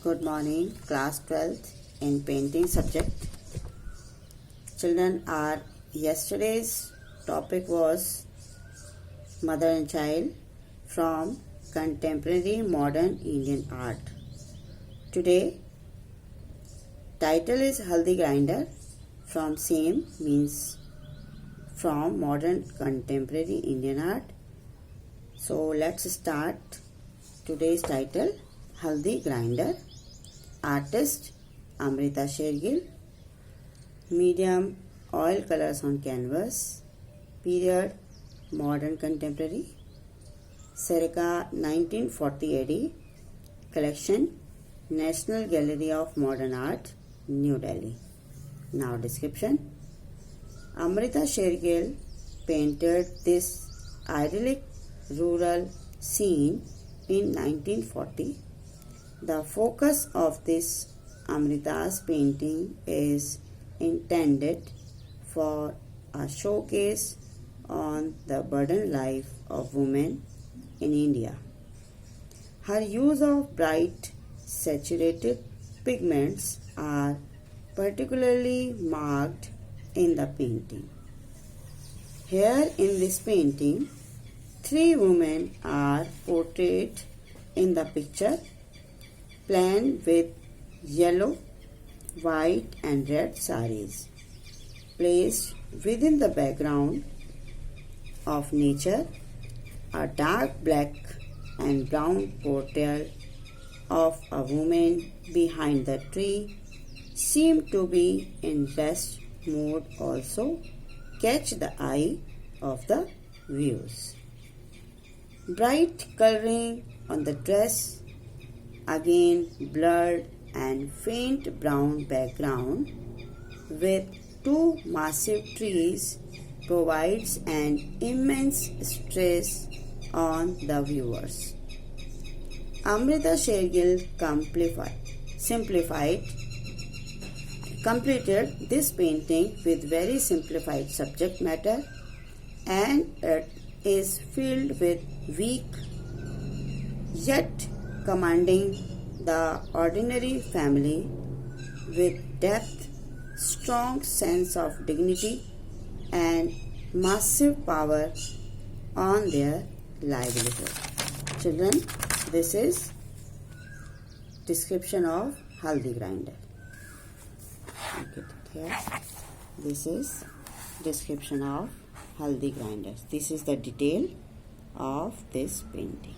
Good morning, class 12th in painting subject. Children, our yesterday's topic was mother and child from contemporary modern Indian art. Today, title is Haldi grinder from same means from modern contemporary Indian art. So let's start today's title Haldi grinder. Artist Amrita Sher-Gil. Medium oil colors on canvas. Period modern contemporary. Circa 1940 AD. Collection National Gallery of Modern Art, New Delhi. Now description. Amrita Sher-Gil painted this idyllic rural scene in 1940. The focus of this Amrita's painting is intended for a showcase on the burdened life of women in India. Her use of bright saturated pigments are particularly marked in the painting. Here in this painting, 3 women are portrayed in the picture, planned with yellow, white and red saris, placed within the background of nature. A dark black and brown portrait of a woman behind the tree seem to be in rest mode also catch the eye of the viewers. Bright coloring on the dress, again blurred and faint brown background with 2 massive trees provides an immense stress on the viewers. Amrita Sher-Gil completed this painting with very simplified subject matter, and it is filled with weak yet commanding the ordinary family with depth, strong sense of dignity and massive power on their livelihood. Children, this is description of Haldi grinder. Get it here. This is description of Haldi grinders. This is the detail of this painting.